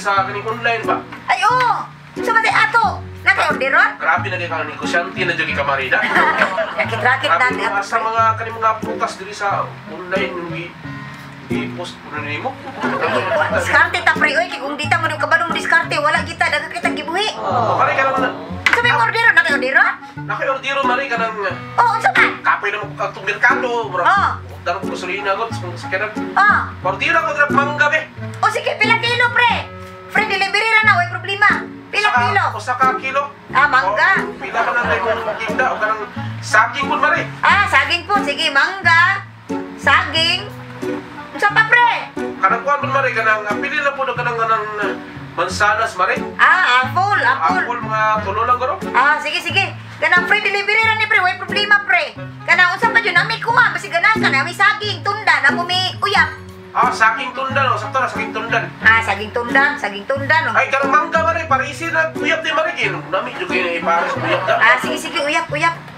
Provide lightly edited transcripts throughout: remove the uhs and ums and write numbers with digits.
sa kaning online ba? Ay, oo. So, matay ato. Naka-orderon? Grabe na kayo negosyante na dyan kamarida. Rakit-rakit Grabe natin. mga sa mga kaning mga putas diri sa online yung i-post mo na nimo. Diskarte ta, pre. Uy, kung di ta mo kabalong diskarte, wala kita. Dagat kita gibuhi. Mari ka naman. So, may orderon? Naka-orderon? Naki-ordero mari ka ng Oo, unsa man? kapoy na itong merkado. Oo. Darong gasolina ko, sa kanang Oo. ordero ko na mangga be. O sige, pila kilo, pre. Pre, delivery ra na, way problema. Pila kilo? O saka kilo. Ah, mangga. O, pila ka na tayo kung kinda o kanang saging po mari. Ah, saging po. Sige, mangga. Saging. Unsa pa, pre? Kanang kuwan po mari, kanang pili na po na kanang mansanas mari. Ah, apple. Apple mga tulo lang garo. Ah, sige, sige. Kanang free delivery ra ni pre, way problema pre. Kanang unsa pa jud nami kuha, basi ganan ka nami saging tunda na mo mi uyap. Ah, saging tundan o, sakto na saging tundan. Ah, saging tundan. Oh. Ay, kanang mangga mari, parisi na uyap di mari, nami juga yung ipares uyap da. Ah, sige, sige, uyap.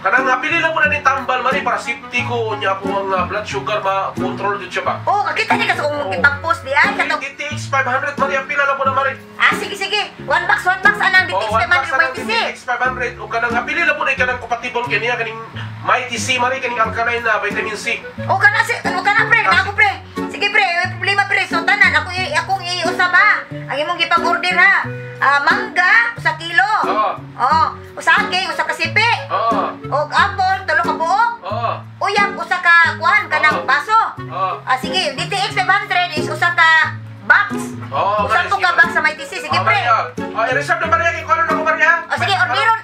Kanang pili lang po na ni tambal mari, para safety ko niya ako ang blood sugar ma-control dito siya ba. Oh, kakita ni kasi kung ipag-post di ay katong. DTX 500 mari, ang pila lang po na mari. Ah, sige, sige. One box anang O, DTX one box na ng 526. DTX 500, o kanang pili lang po na kanang compatible kaniya, kaning Mighty C mari, kaning alkaline na vitamin C. Oh, kana pre, na ako pre. Sige pre, may problema pre. So tanan akong iusab ha. Ang imong gipag-order ha. Ah, mangga, 1 kilo. Oo. Oh, saging, 1 ka sipi. Oo. O apple, 3 ka buok. Oo. Uyap, 1 ka kuan kanang Oo. baso. Oo. Ah, sige, DTX 500 is 1 ka box. Oo, Usa po ka box sa may TC. Sige pre. I-reserve na Maria, kung ano na ko Maria. O sige,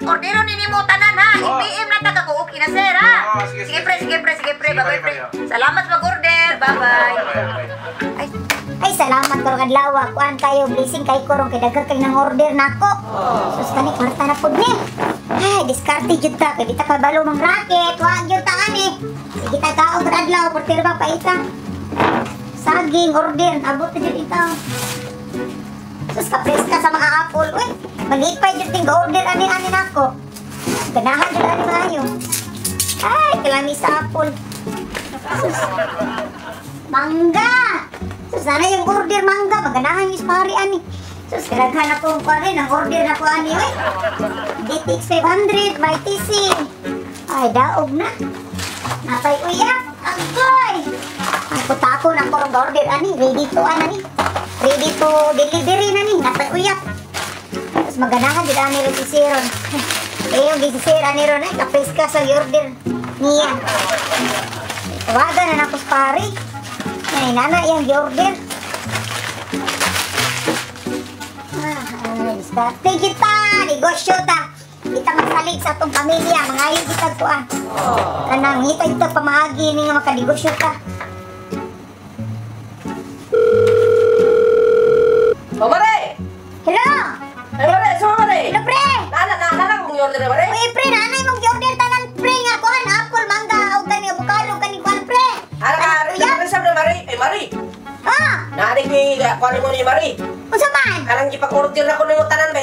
orderon nini mo tanan ha. Oo. I-PM na ta ka okay na sir ha. Oo, sige, Sige sige. pre. Sige, Bye-bye pre. Maria. Salamat mag-order. Bye-bye. Ay, salamat karong adlaw. Kuan kayo, blessing kay kurong kay daghan kay nang order nako. Sus kani kwarta na pud ni. Ay, diskarte jud ta kay di ta kabalo mang racket. Wa jud ta ani. Sige ta kaog adlaw portir ba paita. Saging order, abot jud ita. Sus kapreska sa mga apple. Uy, malipay jud ting order ani nako. Ganahan jud ani maayo. Ay, kalami sa apple. Sus. Mangga! Sus, sana yung order mangga. Maganahan yung pari ani. Sus, kalaghan ako pa rin. Ang order na ko ani. Uy, DTX 500, may TC. Ay, daog na. Napay uyap. Agoy! Ay, putakon ang korong order ani. Ready to ani. Ready to delivery na ni. Napay uyap. Sus, maganahan din ani rin si Siron. Yung gisisir ani ron ay kapis ka sa order niya. Tawagan na nakos pari. Ay, nana yung order. Diskarte kita, negosyo ta. Kita magsalig sa atong pamilya, mangayon kita tuan. Kanang kita ito pamahagi ni nga makanegosyo ta. O Mare! Hello! Ay Mare, sama Mare! Hello pre! Nana mong i-order Mare? Uy pre, nanay mong order tanan pre nga kuhan apple, mangga, o kani avocado, kani kuhan pre. Ano ka, reserve na Mare? Ay Mare! Ah! Naaring ni kuhanin mo ni Mare. Unsa man? Karang ipag-order na ko ng tanan ba?